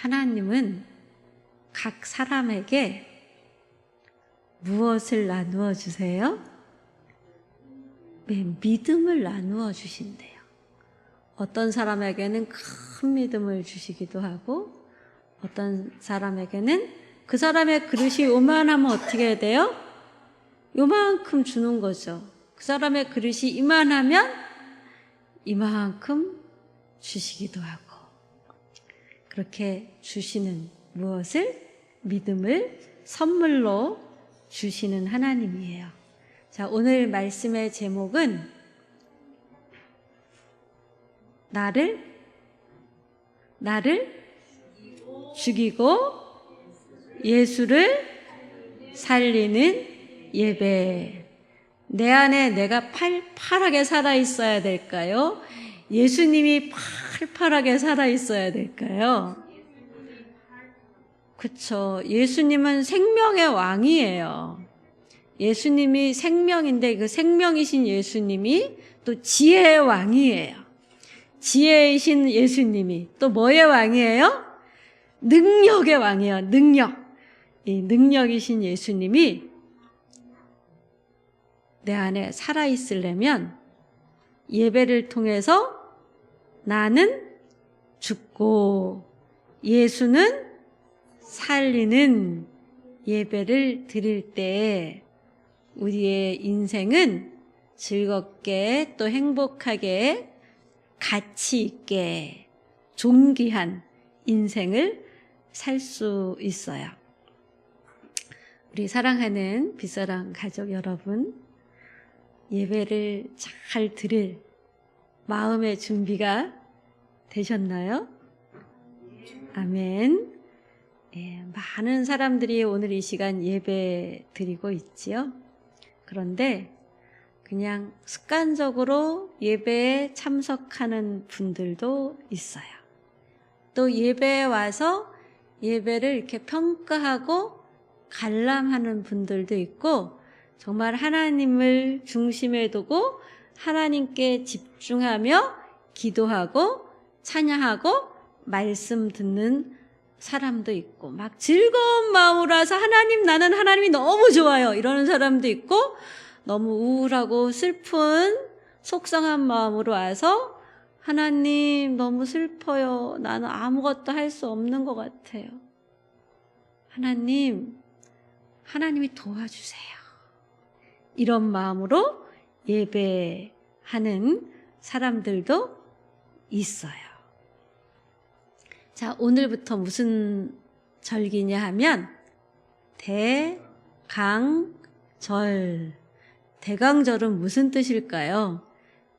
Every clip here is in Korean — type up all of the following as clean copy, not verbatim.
하나님은 각 사람에게 무엇을 나누어 주세요? 네, 믿음을 나누어 주신대요. 어떤 사람에게는 큰 믿음을 주시기도 하고, 어떤 사람에게는 그 사람의 그릇이 요만하면 어떻게 해야 돼요? 요만큼 주는 거죠. 그 사람의 그릇이 이만하면 이만큼 주시기도 하고, 그렇게 주시는 무엇을? 믿음을 선물로 주시는 하나님이에요. 자, 오늘 말씀의 제목은 나를 죽이고 예수를 살리는 예배. 내 안에 내가 팔팔하게 살아있어야 될까요? 예수님이 팔팔하게 살아있어야 될까요? 그쵸. 예수님은 생명의 왕이에요. 예수님이 생명인데 그 생명이신 예수님이 또 지혜의 왕이에요. 지혜이신 예수님이 또 뭐의 왕이에요? 능력의 왕이에요. 능력. 이 능력이신 예수님이 내 안에 살아있으려면 예배를 통해서 나는 죽고 예수는 살리는 예배를 드릴 때 우리의 인생은 즐겁게 또 행복하게 가치 있게 존귀한 인생을 살 수 있어요. 우리 사랑하는 빛사랑 가족 여러분, 예배를 잘 드릴 마음의 준비가 되셨나요? 아멘. 예, 많은 사람들이 오늘 이 시간 예배 드리고 있지요. 그런데 그냥 습관적으로 예배에 참석하는 분들도 있어요. 또 예배에 와서 예배를 이렇게 평가하고 관람하는 분들도 있고, 정말 하나님을 중심에 두고 하나님께 집중하며 기도하고 찬양하고 말씀 듣는 사람도 있고, 막 즐거운 마음으로 와서 하나님, 나는 하나님이 너무 좋아요 이러는 사람도 있고, 너무 우울하고 슬픈 속상한 마음으로 와서 하나님 너무 슬퍼요, 나는 아무것도 할 수 없는 것 같아요, 하나님이 도와주세요, 이런 마음으로 예배하는 사람들도 있어요. 자, 오늘부터 무슨 절기냐 하면 대강절. 대강절은 무슨 뜻일까요?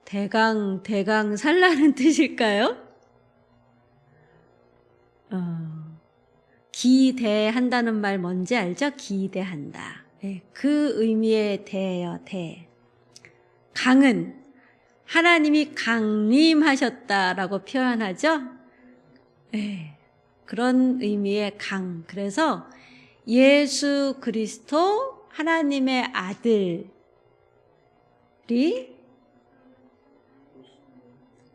대강 살라는 뜻일까요? 기대한다는 말 뭔지 알죠? 기대한다. 네, 그 의미의 대예요, 대. 강은 하나님이 강림하셨다라고 표현하죠? 네, 그런 의미의 강. 그래서 예수 그리스도 하나님의 아들이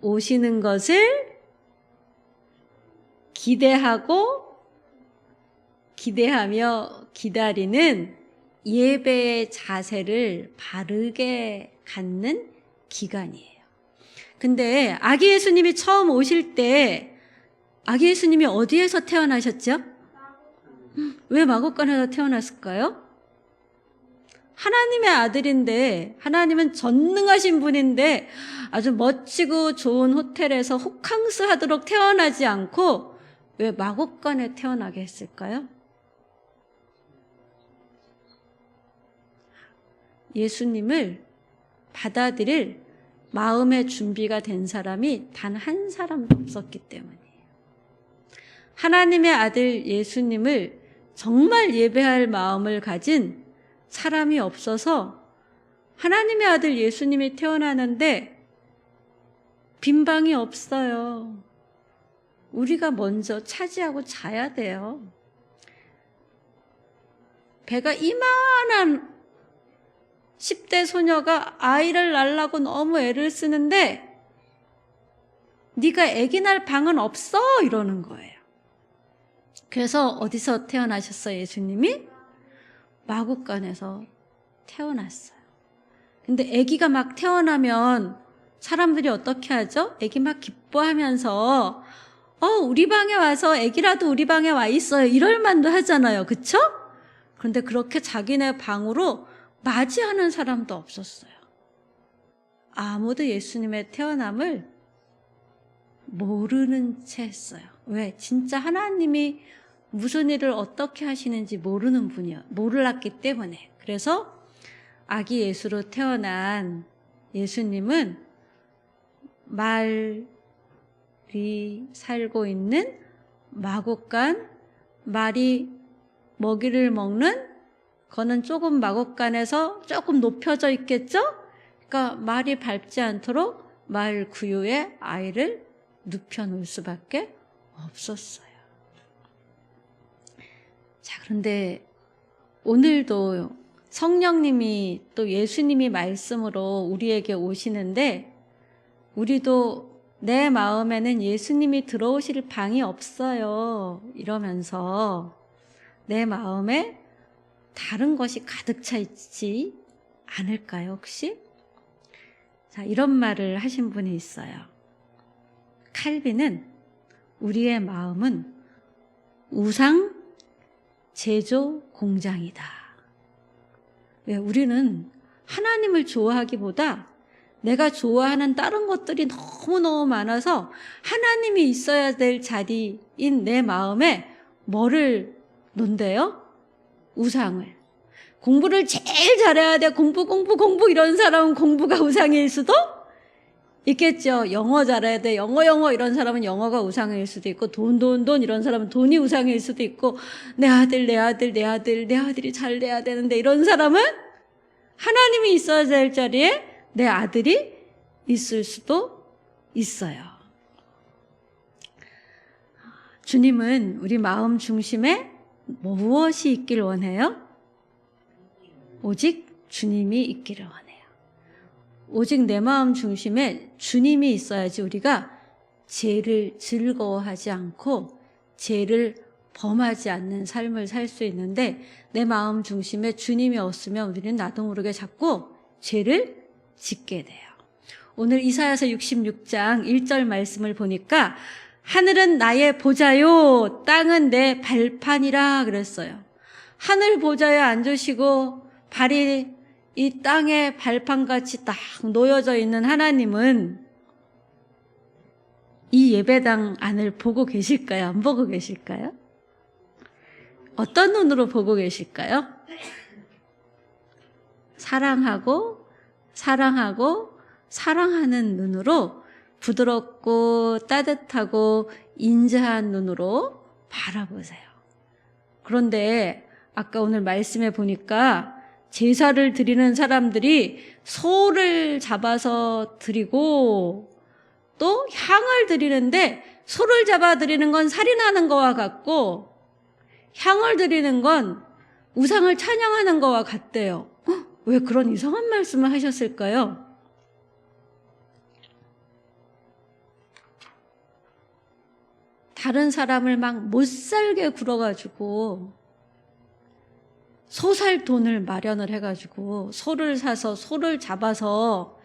오시는 것을 기대하며 기다리는 예배의 자세를 바르게 갖는 기간이에요. 근데 아기 예수님이 처음 오실 때 아기 예수님이 어디에서 태어나셨죠? 왜 마구간에서 태어났을까요? 하나님의 아들인데, 하나님은 전능하신 분인데 아주 멋지고 좋은 호텔에서 호캉스 하도록 태어나지 않고 왜 마구간에 태어나게 했을까요? 예수님을 받아들일 마음의 준비가 된 사람이 단 한 사람도 없었기 때문이에요. 하나님의 아들 예수님을 정말 예배할 마음을 가진 사람이 없어서 하나님의 아들 예수님이 태어나는데 빈방이 없어요. 우리가 먼저 차지하고 자야 돼요. 배가 이만한 10대 소녀가 아이를 낳으려고 너무 애를 쓰는데 네가 아기 낳을 방은 없어 이러는 거예요. 그래서 어디서 태어나셨어요, 예수님이? 마구간에서 태어났어요. 근데 아기가 막 태어나면 사람들이 어떻게 하죠? 아기 막 기뻐하면서 우리 방에 와서 아기라도 우리 방에 와 있어요. 이럴 만도 하잖아요. 그쵸? 그런데 그렇게 자기네 방으로 맞이하는 사람도 없었어요. 아무도 예수님의 태어남을 모르는 채 했어요. 왜? 진짜 하나님이 무슨 일을 어떻게 하시는지 모르는 분이요. 몰랐기 때문에. 그래서 아기 예수로 태어난 예수님은 말이 살고 있는 마곡간, 말이 먹이를 먹는 거는 조금 마곡간에서 조금 높여져 있겠죠? 그러니까 말이 밟지 않도록 말 구유에 아이를 눕혀놓을 수밖에 없었어요. 자, 그런데 오늘도 성령님이 또 예수님이 말씀으로 우리에게 오시는데 우리도 내 마음에는 예수님이 들어오실 방이 없어요. 이러면서 내 마음에 다른 것이 가득 차 있지 않을까요, 혹시? 자, 이런 말을 하신 분이 있어요. 칼빈은 우리의 마음은 우상 제조 공장이다. 왜? 우리는 하나님을 좋아하기보다 내가 좋아하는 다른 것들이 너무너무 많아서 하나님이 있어야 될 자리인 내 마음에 뭐를 놓는데요? 우상을. 공부를 제일 잘해야 돼. 공부 이런 사람은 공부가 우상일 수도 있겠죠. 영어 잘해야 돼. 영어 이런 사람은 영어가 우상일 수도 있고 돈 이런 사람은 돈이 우상일 수도 있고 내 아들이 잘 돼야 되는데 이런 사람은 하나님이 있어야 될 자리에 내 아들이 있을 수도 있어요. 주님은 우리 마음 중심에 무엇이 있길 원해요? 오직 주님이 있기를 원해요. 오직 내 마음 중심에 주님이 있어야지 우리가 죄를 즐거워하지 않고 죄를 범하지 않는 삶을 살 수 있는데 내 마음 중심에 주님이 없으면 우리는 나도 모르게 자꾸 죄를 짓게 돼요. 오늘 이사야서 66장 1절 말씀을 보니까 하늘은 나의 보좌요 땅은 내 발판이라 그랬어요. 하늘 보좌에 앉으시고 발이 이 땅의 발판같이 딱 놓여져 있는 하나님은 이 예배당 안을 보고 계실까요? 안 보고 계실까요? 어떤 눈으로 보고 계실까요? 사랑하는 눈으로 부드럽고 따뜻하고 인자한 눈으로 바라보세요. 그런데 아까 오늘 말씀에 보니까 제사를 드리는 사람들이 소를 잡아서 드리고 또 향을 드리는데 소를 잡아 드리는 건 살인하는 거와 같고 향을 드리는 건 우상을 찬양하는 거와 같대요. 왜 그런 이상한 말씀을 하셨을까요? 다른 사람을 막 못살게 굴어가지고 소 살 돈을 마련을 해가지고 소를 사서 소를 잡아서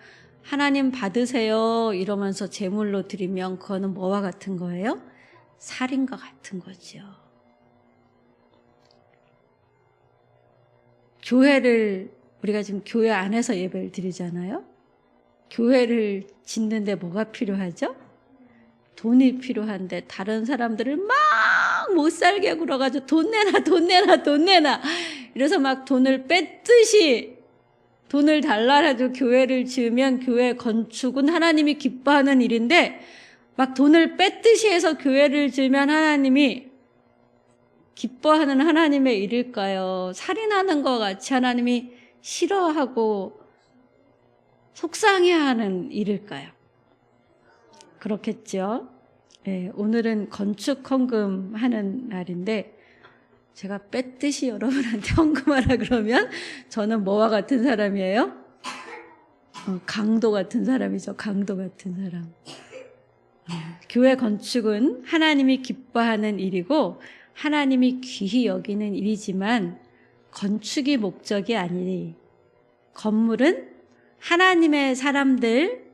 하나님 받으세요 이러면서 제물로 드리면 그거는 뭐와 같은 거예요? 살인과 같은 거죠. 교회를 우리가 지금 교회 안에서 예배를 드리잖아요. 교회를 짓는데 뭐가 필요하죠? 돈이 필요한데 다른 사람들을 막 못 살게 굴어가지고 돈 내놔 이래서 막 돈을 뺐듯이 돈을 달라 해도 교회를 지으면 교회 건축은 하나님이 기뻐하는 일인데 막 돈을 뺐듯이 해서 교회를 지으면 하나님이 기뻐하는 하나님의 일일까요? 살인하는 것 같이 하나님이 싫어하고 속상해하는 일일까요? 그렇겠죠. 네, 오늘은 건축 헌금하는 날인데 제가 뺐듯이 여러분한테 헌금하라 그러면 저는 뭐와 같은 사람이에요? 강도 같은 사람이죠. 강도 같은 사람. 교회 건축은 하나님이 기뻐하는 일이고 하나님이 귀히 여기는 일이지만 건축이 목적이 아니니 건물은 하나님의 사람들,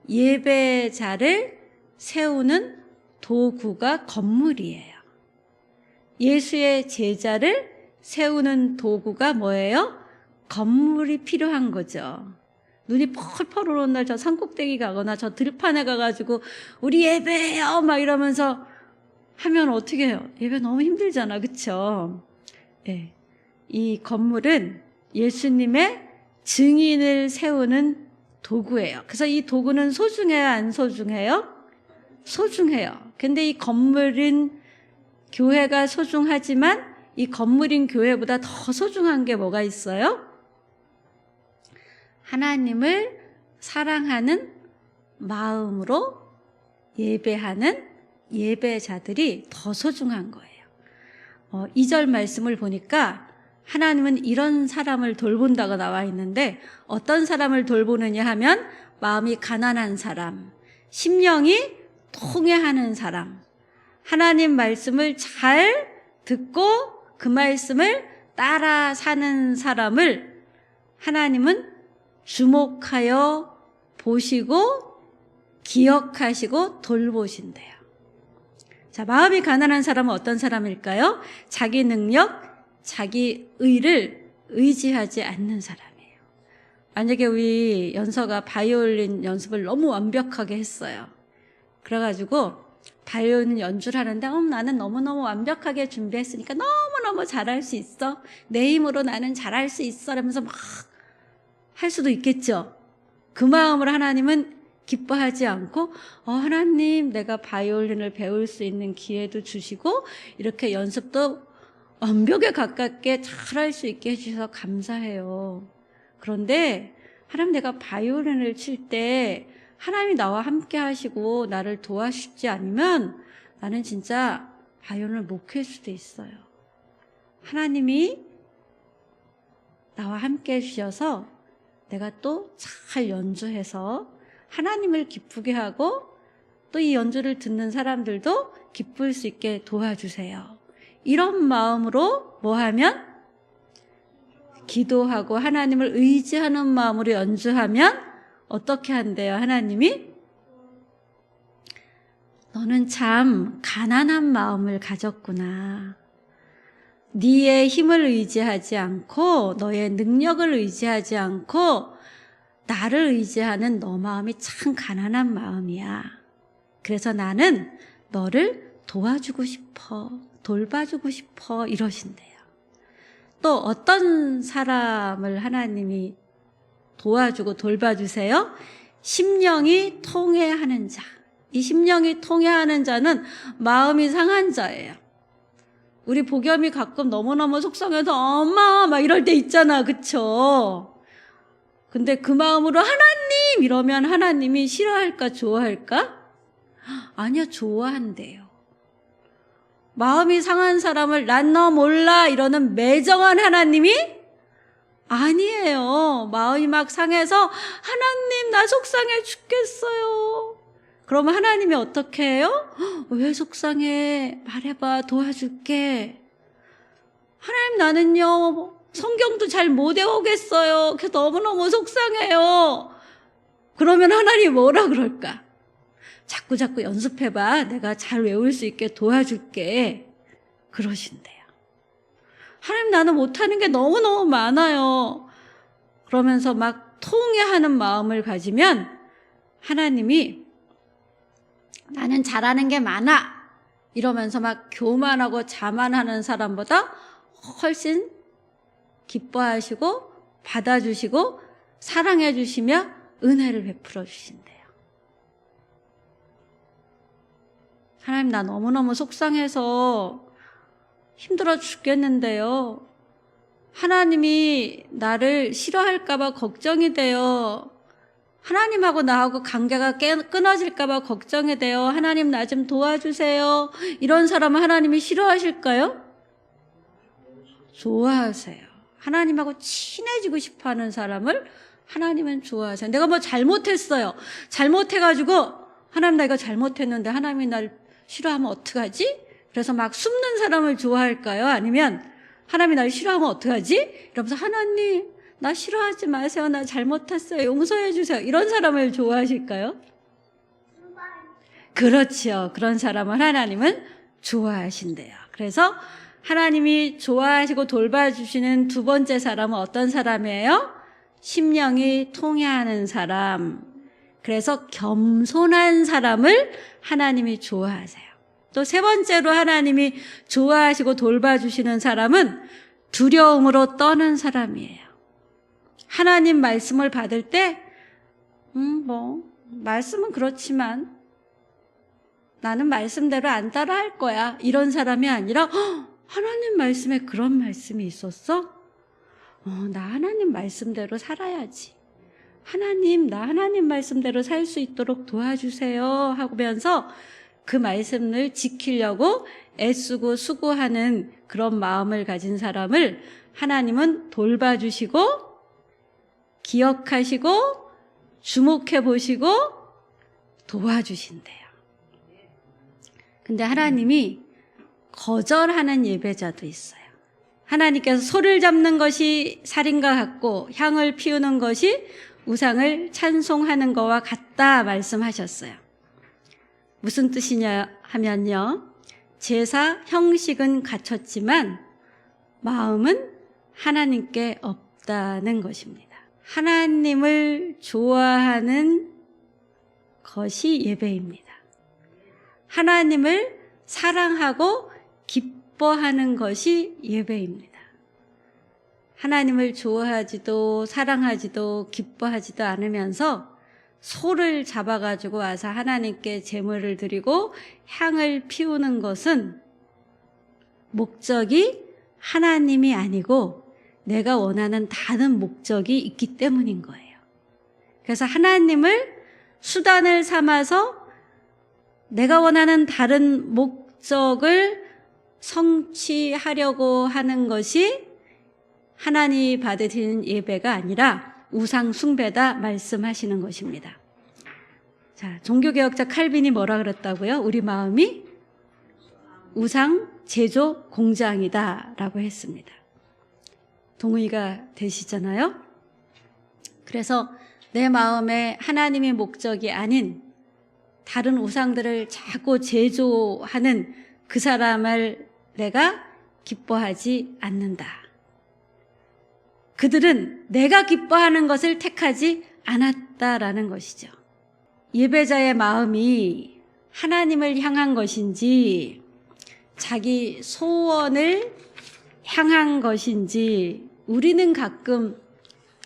예배자를 세우는 도구가 건물이에요. 예수의 제자를 세우는 도구가 뭐예요? 건물이 필요한 거죠. 눈이 펄펄 오는 날 저 산꼭대기 가거나 저 들판에 가가지고 우리 예배해요 막 이러면서 하면 어떻게 해요? 예배 너무 힘들잖아, 그쵸? 예. 이 건물은 예수님의 증인을 세우는 도구예요. 그래서 이 도구는 소중해요, 안 소중해요? 소중해요. 근데 이 건물은 교회가 소중하지만 이 건물인 교회보다 더 소중한 게 뭐가 있어요? 하나님을 사랑하는 마음으로 예배하는 예배자들이 더 소중한 거예요. 2절 말씀을 보니까 하나님은 이런 사람을 돌본다고 나와 있는데 어떤 사람을 돌보느냐 하면 마음이 가난한 사람, 심령이 통회하는 사람, 하나님 말씀을 잘 듣고 그 말씀을 따라 사는 사람을 하나님은 주목하여 보시고 기억하시고 돌보신대요. 자, 마음이 가난한 사람은 어떤 사람일까요? 자기 능력, 자기 의를 의지하지 않는 사람이에요. 만약에 우리 연서가 바이올린 연습을 너무 완벽하게 했어요. 그래가지고 바이올린 연주를 하는데 나는 너무너무 완벽하게 준비했으니까 너무너무 잘할 수 있어. 내 힘으로 나는 잘할 수 있어. 라면서 막 할 수도 있겠죠. 그 마음으로 하나님은 기뻐하지 않고 하나님 내가 바이올린을 배울 수 있는 기회도 주시고 이렇게 연습도 완벽에 가깝게 잘할 수 있게 해주셔서 감사해요. 그런데 하나님 내가 바이올린을 칠 때 하나님이 나와 함께 하시고 나를 도와주지 않으면 나는 진짜 바이올린을 못 켤 수도 있어요. 하나님이 나와 함께 해주셔서 내가 또 잘 연주해서 하나님을 기쁘게 하고 또 이 연주를 듣는 사람들도 기쁠 수 있게 도와주세요. 이런 마음으로 뭐 하면? 기도하고 하나님을 의지하는 마음으로 연주하면 어떻게 한대요? 하나님이 너는 참 가난한 마음을 가졌구나. 네의 힘을 의지하지 않고 너의 능력을 의지하지 않고 나를 의지하는 너 마음이 참 가난한 마음이야. 그래서 나는 너를 도와주고 싶어, 돌봐주고 싶어 이러신대요. 또 어떤 사람을 하나님이 도와주고 돌봐주세요? 심령이 통회하는 자. 이 심령이 통회하는 자는 마음이 상한 자예요. 우리 복염이 가끔 너무너무 속상해서 엄마 막 이럴 때 있잖아, 그쵸? 근데 그 마음으로 하나님 이러면 하나님이 싫어할까 좋아할까? 아니요, 좋아한대요. 마음이 상한 사람을 난 너 몰라 이러는 매정한 하나님이 아니에요. 마음이 막 상해서 하나님 나 속상해 죽겠어요. 그러면 하나님이 어떻게 해요? 왜 속상해? 말해봐, 도와줄게. 하나님 나는요 성경도 잘 못 외우겠어요. 그래서 너무너무 속상해요. 그러면 하나님이 뭐라 그럴까? 자꾸 연습해봐. 내가 잘 외울 수 있게 도와줄게. 그러신대요. 하나님 나는 못하는 게 너무너무 많아요. 그러면서 막 통회하는 마음을 가지면 하나님이 나는 잘하는 게 많아 이러면서 막 교만하고 자만하는 사람보다 훨씬 기뻐하시고 받아주시고 사랑해 주시며 은혜를 베풀어 주신대요. 하나님 나 너무너무 속상해서 힘들어 죽겠는데요. 하나님이 나를 싫어할까 봐 걱정이 돼요. 하나님하고 나하고 관계가 끊어질까 봐 걱정이 돼요. 하나님 나 좀 도와주세요. 이런 사람은 하나님이 싫어하실까요? 좋아하세요. 하나님하고 친해지고 싶어하는 사람을 하나님은 좋아하세요. 내가 뭐 잘못했어요. 잘못해가지고 하나님 나 이거 잘못했는데 하나님이 날 싫어하면 어떡하지? 그래서 막 숨는 사람을 좋아할까요? 아니면 하나님이 날 싫어하면 어떡하지? 이러면서 하나님 나 싫어하지 마세요. 나 잘못했어요. 용서해 주세요. 이런 사람을 좋아하실까요? 그렇죠. 그런 사람을 하나님은 좋아하신대요. 그래서 하나님이 좋아하시고 돌봐주시는 두 번째 사람은 어떤 사람이에요? 심령이 통회하는 사람. 그래서 겸손한 사람을 하나님이 좋아하세요. 또 세 번째로 하나님이 좋아하시고 돌봐주시는 사람은 두려움으로 떠는 사람이에요. 하나님 말씀을 받을 때 말씀은 그렇지만 나는 말씀대로 안 따라할 거야. 이런 사람이 아니라 하나님 말씀에 그런 말씀이 있었어? 나 하나님 말씀대로 살아야지. 하나님, 나 하나님 말씀대로 살 수 있도록 도와주세요 하면서 그 말씀을 지키려고 애쓰고 수고하는 그런 마음을 가진 사람을 하나님은 돌봐주시고 기억하시고 주목해 보시고 도와주신대요. 근데 하나님이 거절하는 예배자도 있어요. 하나님께서 소를 잡는 것이 살인과 같고 향을 피우는 것이 우상을 찬송하는 것과 같다 말씀하셨어요. 무슨 뜻이냐 하면요. 제사 형식은 갖췄지만 마음은 하나님께 없다는 것입니다. 하나님을 좋아하는 것이 예배입니다. 하나님을 사랑하고 기뻐하는 것이 예배입니다. 하나님을 좋아하지도 사랑하지도 기뻐하지도 않으면서 소를 잡아가지고 와서 하나님께 제물을 드리고 향을 피우는 것은 목적이 하나님이 아니고 내가 원하는 다른 목적이 있기 때문인 거예요. 그래서 하나님을 수단을 삼아서 내가 원하는 다른 목적을 성취하려고 하는 것이 하나님이 받으시는 예배가 아니라 우상 숭배다 말씀하시는 것입니다. 자, 종교개혁자 칼빈이 뭐라 그랬다고요? 우리 마음이 우상 제조 공장이다 라고 했습니다. 동의가 되시잖아요? 그래서 내 마음에 하나님의 목적이 아닌 다른 우상들을 자꾸 제조하는 그 사람을 내가 기뻐하지 않는다. 그들은 내가 기뻐하는 것을 택하지 않았다라는 것이죠. 예배자의 마음이 하나님을 향한 것인지 자기 소원을 향한 것인지 우리는 가끔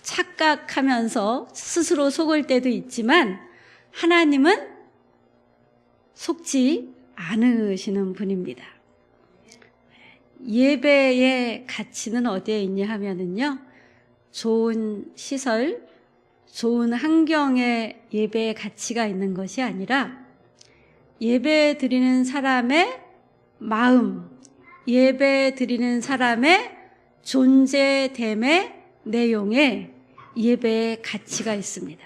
착각하면서 스스로 속을 때도 있지만 하나님은 속지 않으시는 분입니다. 예배의 가치는 어디에 있냐 하면은요, 좋은 시설, 좋은 환경에 예배의 가치가 있는 것이 아니라 예배 드리는 사람의 마음, 예배 드리는 사람의 존재됨의 내용에 예배의 가치가 있습니다.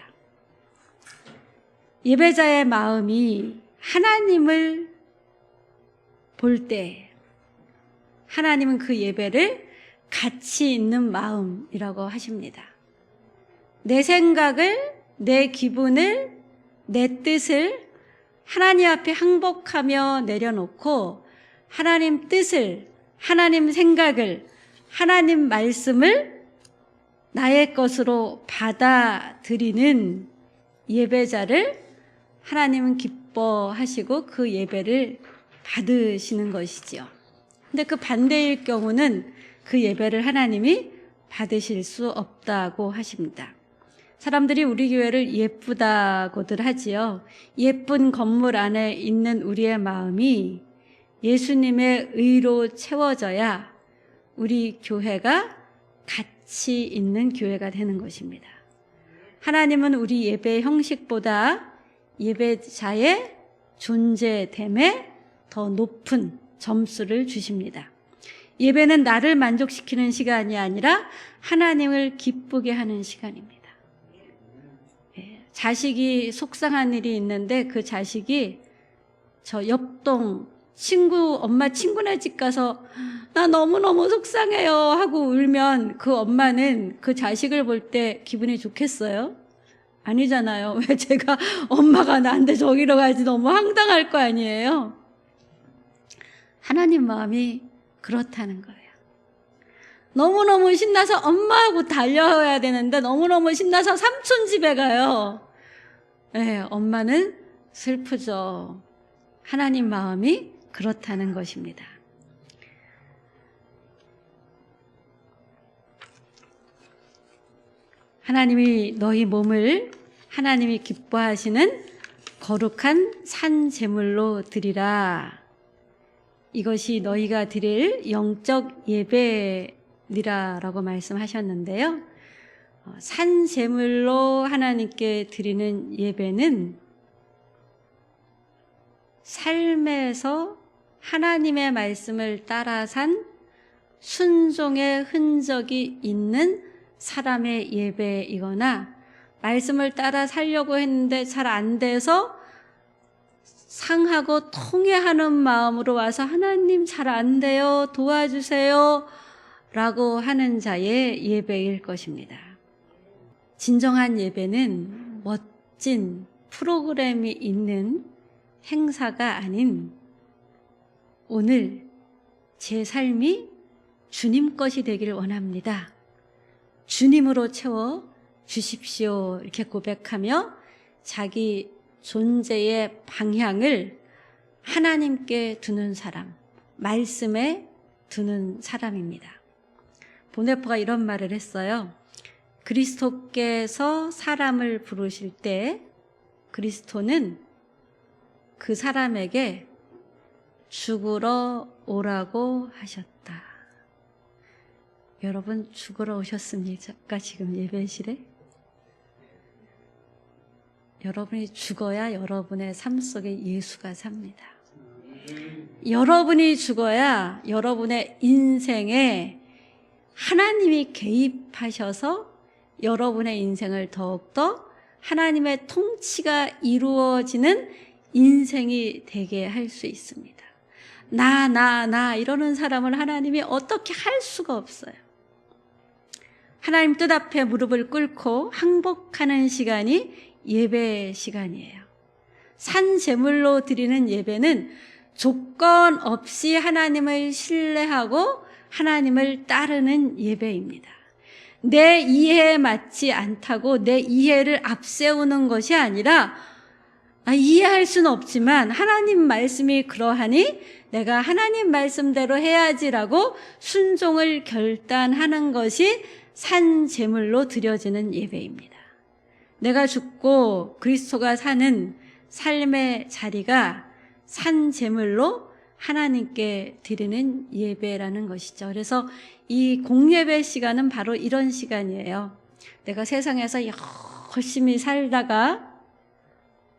예배자의 마음이 하나님을 볼 때 하나님은 그 예배를 가치 있는 마음이라고 하십니다. 내 생각을, 내 기분을, 내 뜻을 하나님 앞에 항복하며 내려놓고 하나님 뜻을, 하나님 생각을, 하나님 말씀을 나의 것으로 받아들이는 예배자를 하나님은 기뻐하시고 그 예배를 받으시는 것이지요. 근데 그 반대일 경우는 그 예배를 하나님이 받으실 수 없다고 하십니다. 사람들이 우리 교회를 예쁘다고들 하지요. 예쁜 건물 안에 있는 우리의 마음이 예수님의 의로 채워져야 우리 교회가 가치 있는 교회가 되는 것입니다. 하나님은 우리 예배의 형식보다 예배자의 존재됨에 더 높은 점수를 주십니다. 예배는 나를 만족시키는 시간이 아니라 하나님을 기쁘게 하는 시간입니다. 자식이 속상한 일이 있는데 그 자식이 저 옆동 엄마 친구네 집 가서 나 너무너무 속상해요 하고 울면 그 엄마는 그 자식을 볼 때 기분이 좋겠어요? 아니잖아요. 왜 제가 엄마가 나한테 저기로 가지 너무 황당할 거 아니에요? 하나님 마음이 그렇다는 거예요. 너무너무 신나서 엄마하고 달려야 되는데 너무너무 신나서 삼촌 집에 가요. 네, 엄마는 슬프죠. 하나님 마음이 그렇다는 것입니다. 하나님이 너희 몸을 하나님이 기뻐하시는 거룩한 산 제물로 드리라. 이것이 너희가 드릴 영적 예배니라라고 말씀하셨는데요. 산 제물로 하나님께 드리는 예배는 삶에서 하나님의 말씀을 따라 산 순종의 흔적이 있는 사람의 예배이거나 말씀을 따라 살려고 했는데 잘 안 돼서 상하고 통회하는 마음으로 와서 하나님 잘 안 돼요 도와주세요 라고 하는 자의 예배일 것입니다. 진정한 예배는 멋진 프로그램이 있는 행사가 아닌 오늘 제 삶이 주님 것이 되길 원합니다. 주님으로 채워 주십시오. 이렇게 고백하며 자기 존재의 방향을 하나님께 두는 사람, 말씀에 두는 사람입니다. 보네포가 이런 말을 했어요. 그리스도께서 사람을 부르실 때 그리스도는 그 사람에게 죽으러 오라고 하셨다. 여러분 죽으러 오셨습니까? 지금 예배실에? 여러분이 죽어야 여러분의 삶 속에 예수가 삽니다. 여러분이 죽어야 여러분의 인생에 하나님이 개입하셔서 여러분의 인생을 더욱더 하나님의 통치가 이루어지는 인생이 되게 할 수 있습니다. 나 이러는 사람을 하나님이 어떻게 할 수가 없어요. 하나님 뜻 앞에 무릎을 꿇고 항복하는 시간이 예배 시간이에요. 산 제물로 드리는 예배는 조건 없이 하나님을 신뢰하고 하나님을 따르는 예배입니다. 내 이해에 맞지 않다고 내 이해를 앞세우는 것이 아니라 이해할 수는 없지만 하나님 말씀이 그러하니 내가 하나님 말씀대로 해야지라고 순종을 결단하는 것이 산 제물로 드려지는 예배입니다. 내가 죽고 그리스도가 사는 삶의 자리가 산 제물로 하나님께 드리는 예배라는 것이죠. 그래서 이 공예배 시간은 바로 이런 시간이에요. 내가 세상에서 열심히 살다가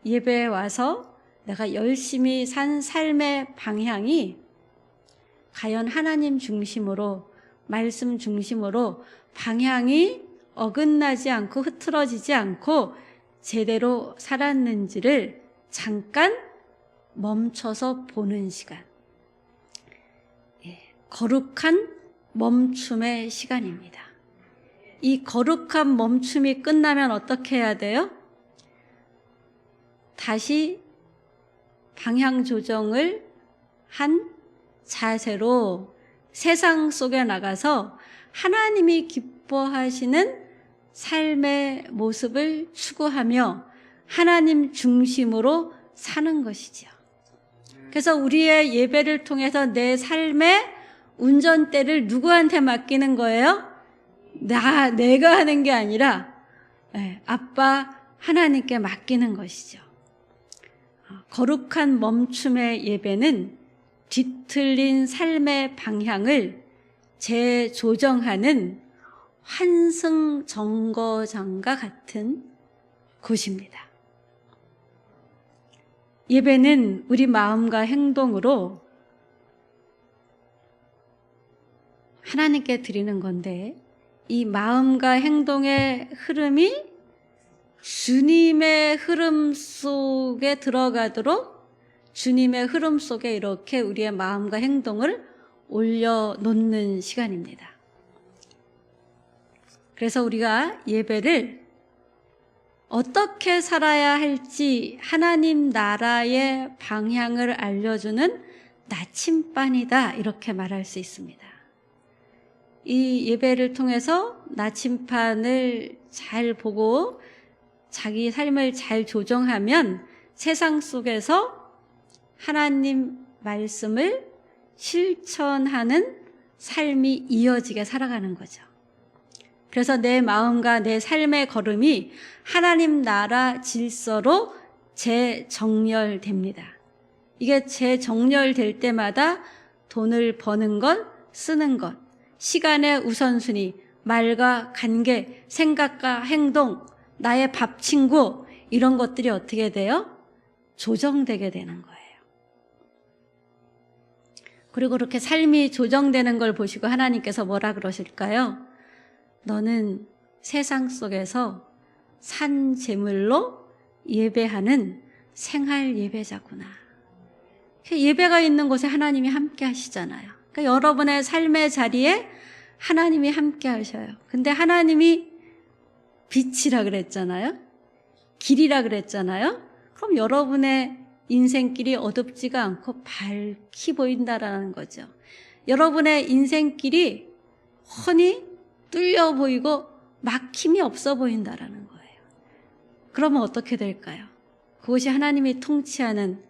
예배에 와서 내가 열심히 산 삶의 방향이 과연 하나님 중심으로, 말씀 중심으로 방향이 어긋나지 않고 흐트러지지 않고 제대로 살았는지를 잠깐 멈춰서 보는 시간. 거룩한 멈춤의 시간입니다. 이 거룩한 멈춤이 끝나면 어떻게 해야 돼요? 다시 방향 조정을 한 자세로 세상 속에 나가서 하나님이 기뻐하시는 삶의 모습을 추구하며 하나님 중심으로 사는 것이죠. 그래서 우리의 예배를 통해서 내 삶의 운전대를 누구한테 맡기는 거예요? 내가 하는 게 아니라 아빠 하나님께 맡기는 것이죠. 거룩한 멈춤의 예배는 뒤틀린 삶의 방향을 재조정하는 환승정거장과 같은 곳입니다. 예배는 우리 마음과 행동으로 하나님께 드리는 건데 이 마음과 행동의 흐름이 주님의 흐름 속에 들어가도록 주님의 흐름 속에 이렇게 우리의 마음과 행동을 올려놓는 시간입니다. 그래서 우리가 예배를 어떻게 살아야 할지 하나님 나라의 방향을 알려주는 나침반이다, 이렇게 말할 수 있습니다. 이 예배를 통해서 나침반을 잘 보고 자기 삶을 잘 조정하면 세상 속에서 하나님 말씀을 실천하는 삶이 이어지게 살아가는 거죠. 그래서 내 마음과 내 삶의 걸음이 하나님 나라 질서로 재정렬됩니다. 이게 재정렬될 때마다 돈을 버는 것, 쓰는 것, 시간의 우선순위, 말과 관계, 생각과 행동, 나의 밥 친구, 이런 것들이 어떻게 돼요? 조정되게 되는 거예요. 그리고 그렇게 삶이 조정되는 걸 보시고 하나님께서 뭐라 그러실까요? 너는 세상 속에서 산 제물로 예배하는 생활 예배자구나. 예배가 있는 곳에 하나님이 함께 하시잖아요. 그러니까 여러분의 삶의 자리에 하나님이 함께 하셔요. 근데 하나님이 빛이라 그랬잖아요. 길이라 그랬잖아요. 그럼 여러분의 인생길이 어둡지가 않고 밝게 보인다라는 거죠. 여러분의 인생길이 훤히 뚫려 보이고 막힘이 없어 보인다라는 거예요. 그러면 어떻게 될까요? 그것이 하나님이 통치하는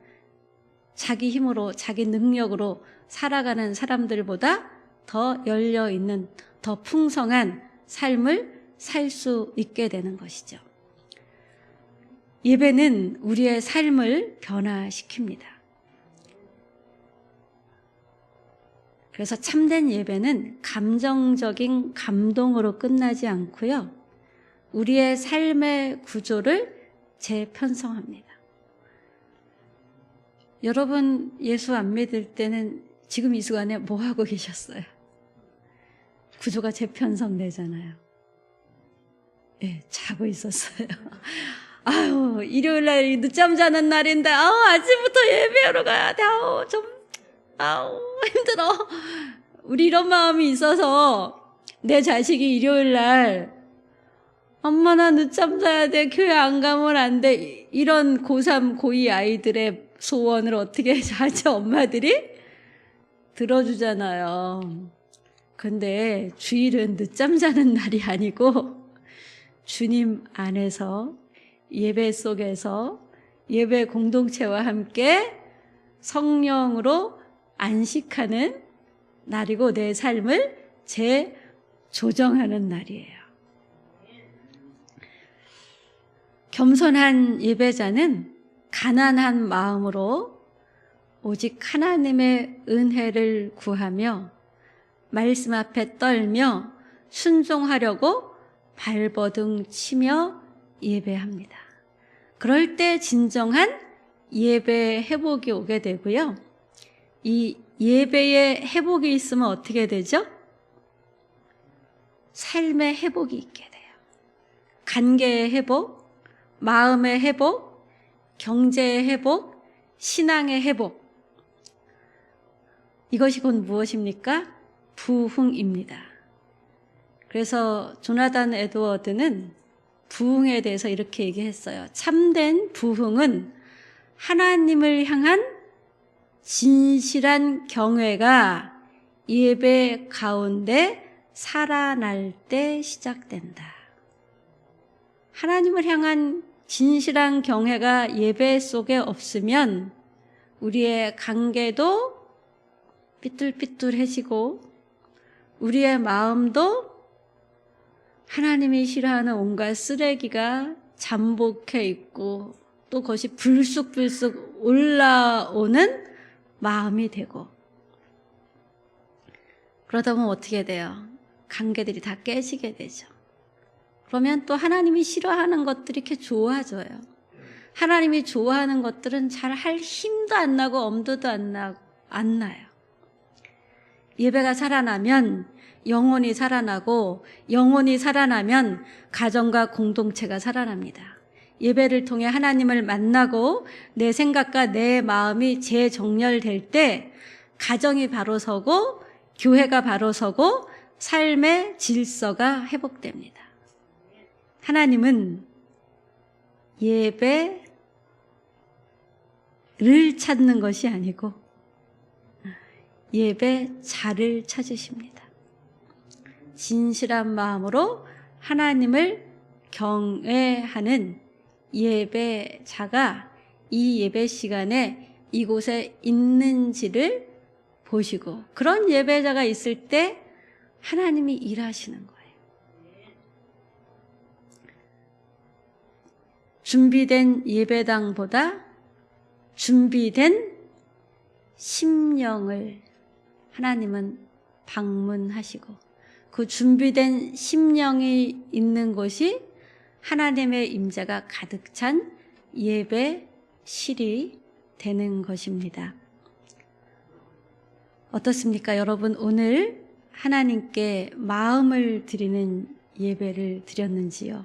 자기 힘으로, 자기 능력으로 살아가는 사람들보다 더 열려있는, 더 풍성한 삶을 살 수 있게 되는 것이죠. 예배는 우리의 삶을 변화시킵니다. 그래서 참된 예배는 감정적인 감동으로 끝나지 않고요, 우리의 삶의 구조를 재편성합니다. 여러분 예수 안 믿을 때는 지금 이 시간에 뭐 하고 계셨어요? 구조가 재편성되잖아요. 예, 자고 있었어요. 아유, 일요일날 늦잠 자는 날인데, 아침부터 예배하러 가야 돼. 힘들어. 우리 이런 마음이 있어서 내 자식이 일요일날 엄마 나 늦잠 자야 돼, 교회 안 가면 안 돼, 이런 고3, 고2 아이들의 소원을 어떻게 하죠? 엄마들이 들어주잖아요. 근데 주일은 늦잠 자는 날이 아니고 주님 안에서 예배 속에서 예배 공동체와 함께 성령으로 안식하는 날이고 내 삶을 재조정하는 날이에요. 겸손한 예배자는 가난한 마음으로 오직 하나님의 은혜를 구하며 말씀 앞에 떨며 순종하려고 발버둥 치며 예배합니다. 그럴 때 진정한 예배 회복이 오게 되고요. 이 예배의 회복이 있으면 어떻게 되죠? 삶의 회복이 있게 돼요. 관계의 회복, 마음의 회복, 경제의 회복, 신앙의 회복. 이것이 곧 무엇입니까? 부흥입니다. 그래서 조나단 에드워드는 부흥에 대해서 이렇게 얘기했어요. 참된 부흥은 하나님을 향한 진실한 경외가 예배 가운데 살아날 때 시작된다. 하나님을 향한 진실한 경외가 예배 속에 없으면 우리의 관계도 삐뚤삐뚤해지고 우리의 마음도 하나님이 싫어하는 온갖 쓰레기가 잠복해 있고 또 그것이 불쑥불쑥 올라오는 마음이 되고, 그러다 보면 어떻게 돼요? 관계들이 다 깨지게 되죠. 그러면 또 하나님이 싫어하는 것들이 이렇게 좋아져요. 하나님이 좋아하는 것들은 잘 할 힘도 안 나고 엄두도 안 나요. 예배가 살아나면 영혼이 살아나고 영혼이 살아나면 가정과 공동체가 살아납니다. 예배를 통해 하나님을 만나고 내 생각과 내 마음이 재정렬될 때 가정이 바로 서고 교회가 바로 서고 삶의 질서가 회복됩니다. 하나님은 예배를 찾는 것이 아니고 예배자를 찾으십니다. 진실한 마음으로 하나님을 경외하는 예배자가 이 예배 시간에 이곳에 있는지를 보시고, 그런 예배자가 있을 때 하나님이 일하시는 거예요. 준비된 예배당보다 준비된 심령을 하나님은 방문하시고, 그 준비된 심령이 있는 곳이 하나님의 임재가 가득 찬 예배실이 되는 것입니다. 어떻습니까? 여러분, 오늘 하나님께 마음을 드리는 예배를 드렸는지요?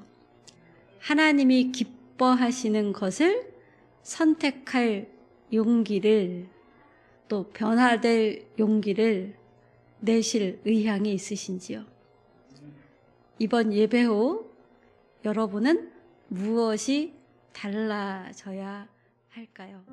하나님이 기뻐하시는 것을 선택할 용기를, 또 변화될 용기를 내실 의향이 있으신지요? 이번 예배 후 여러분은 무엇이 달라져야 할까요?